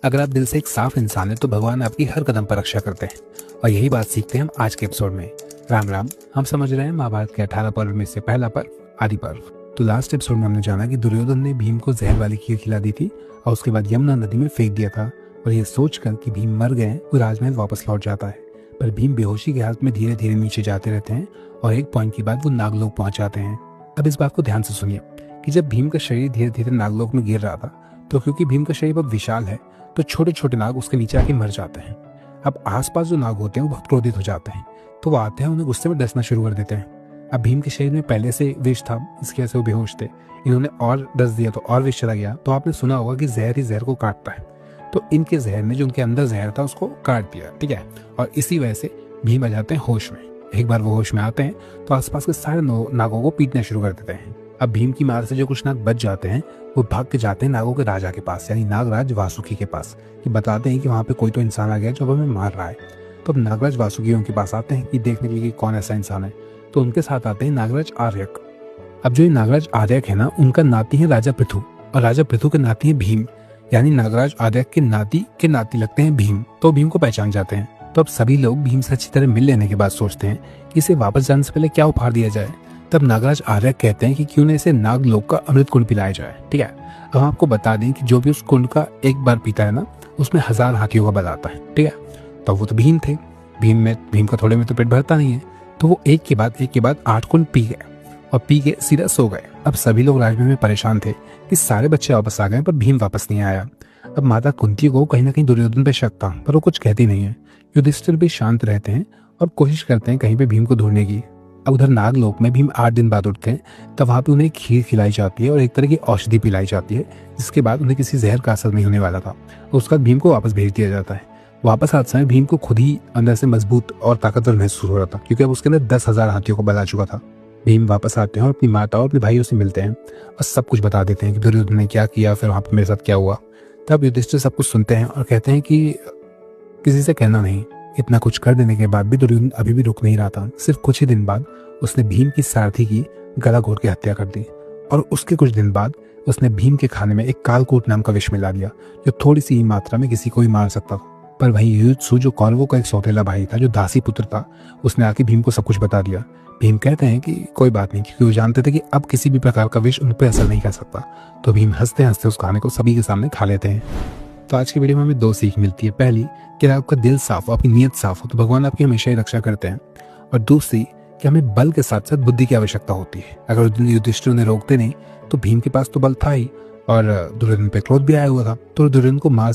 अगर आप दिल से एक साफ इंसान हैं तो भगवान आपकी हर कदम पर रक्षा करते हैं। और यही बात सीखते हैं हम आज के एपिसोड में। राम राम। हम समझ रहे हैं महाभारत के 18 पर्व में से पहला पर्व आदि पर्व। तो लास्ट एपिसोड में हमने जाना कि दुर्योधन ने भीम को जहर वाली खीर खिला दी थी और उसके बाद यमुना नदी में फेंक दिया था। और ये सोचकर कि भीम मर गए वो राजमहल वापस लौट जाता है। पर भीम बेहोशी के हालत में धीरे धीरे नीचे जाते रहते हैं और एक पॉइंट के बाद वो नागलोक पहुंच जाते हैं। अब इस बात को ध्यान से सुनिए कि जब भीम का शरीर धीरे धीरे नागलोक में गिर रहा था तो क्योंकि भीम का शरीर बहुत विशाल है तो छोटे छोटे नाग उसके नीचे आके मर जाते हैं। अब आसपास जो नाग होते हैं वो बहुत क्रोधित हो जाते हैं तो वो आते हैं उन्हें गुस्से में डसना शुरू कर देते हैं। अब भीम के शरीर में पहले से विष था, इसकी वजह से वो बेहोश थे। इन्होंने और डस दिया तो और विष चला गया। तो आपने सुना होगा कि जहर ही जहर को काटता है। तो इनके जहर ने जो उनके अंदर जहर था उसको काट दिया, ठीक है। और इसी वजह से भीम आ जाते हैं होश में। एक बार वो होश में आते हैं तो आसपास के सारे नागों को पीटना शुरू कर देते हैं। अब भीम की मार से जो कुछ नाग बच जाते हैं वो भाग के जाते हैं नागों के राजा के पास, यानी नागराज वासुकी के पास, कि बताते हैं कि वहाँ पे कोई तो इंसान आ गया जो अब हमें मार रहा है। तो अब नागराज वासुकी उनके पास आते हैं कि देखने के लिए कि कौन ऐसा इंसान है। तो उनके साथ आते हैं नागराज आर्यक। अब जो ये नागराज आर्यक है ना, उनका नाती है राजा पृथु और राजा पृथु के नाती है भीम, यानी नागराज आर्यक के नाती लगते हैं भीम। तो भीम को पहचान जाते हैं। तो अब सभी लोग भीम से अच्छी तरह मिल लेने के बाद सोचते हैं कि इसे वापस जाने से पहले क्या उपहार दिया जाए। तब नागराज आर्यक कहते हैं कि क्यों न इसे नागलोक का अमृत कुंड पिलाया जाए, ठीक है। अब हम आपको बता दें कि जो भी उस कुंड का एक बार पीता है ना, उसमें 1000 हाथियों का बल आता है, ठीक है। तो वो तो भीम थे, भीम का थोड़े में तो पेट भरता नहीं है। तो वो एक के बाद 8 कुंड पी गए और पी के सीधा सो गए। अब सभी लोग राजमहल में परेशान थे कि सारे बच्चे वापस आ गए पर भीम वापस नहीं आया। अब माता कुंती को कहीं ना कहीं दुर्योधन पे शक था पर वो कुछ कहती नहीं है। युधिष्ठिर भी शांत रहते हैं और कोशिश करते हैं कहीं पे भीम को ढूंढने की। अब उधर नागलोक में भीम 8 दिन बाद उठते हैं तब वहाँ पे उन्हें खीर खिलाई जाती है और एक तरह की औषधि पिलाई जाती है, जिसके बाद उन्हें किसी जहर का असर नहीं होने वाला था। उसके बाद भीम को वापस भेज दिया जाता है। वापस आते समय भीम को खुद ही अंदर से मजबूत और ताकतवर महसूस हो रहा था क्योंकि अब उसके अंदर 10,000 हाथियों को बल आ चुका था। भीम वापस आते हैं और अपनी माता और अपने भाइयों से मिलते हैं और सब कुछ बता देते हैं कि दुर्योधन ने क्या किया, फिर वहाँ पे मेरे साथ क्या हुआ। तब युधिष्ठिर सब कुछ सुनते हैं और कहते हैं कि किसी से कहना नहीं। इतना कुछ कर देने के बाद भी दुर्योधन अभी भी रुक नहीं रहा था। सिर्फ कुछ ही दिन बाद उसने भीम की सारथी की गला घोट के हत्या कर दी और उसके कुछ दिन बाद उसने भीम के खाने में एक कालकूट नाम का विष मिला दिया जो थोड़ी सी ही मात्रा में किसी को ही मार सकता था। पर वहीं युयुत्सु जो कौरवों का एक सौतेला भाई था, जो दासी पुत्र था, उसने आके भीम को सब कुछ बता दिया। भीम कहते हैं कि कोई बात नहीं, क्योंकि वो जानते थे कि अब किसी भी प्रकार का विष उन पर असर नहीं कर सकता। तो भीम हंसते हंसते उस खाने को सभी के सामने खा लेते हैं। तो आज की वीडियो में हमें 2 सीख मिलती है। पहली कि अगर आपका दिल साफ हो, आपकी नीयत साफ हो तो भगवान आपकी हमेशा ही रक्षा करते हैं। और दूसरी कि हमें बल के साथ साथ बुद्धि की आवश्यकता होती है। अगर युधिष्ठिर ने रोकते नहीं तो भीम के पास तो बल था ही और दुर्योधन पे क्रोध भी आया हुआ था तो दुर्योधन को मार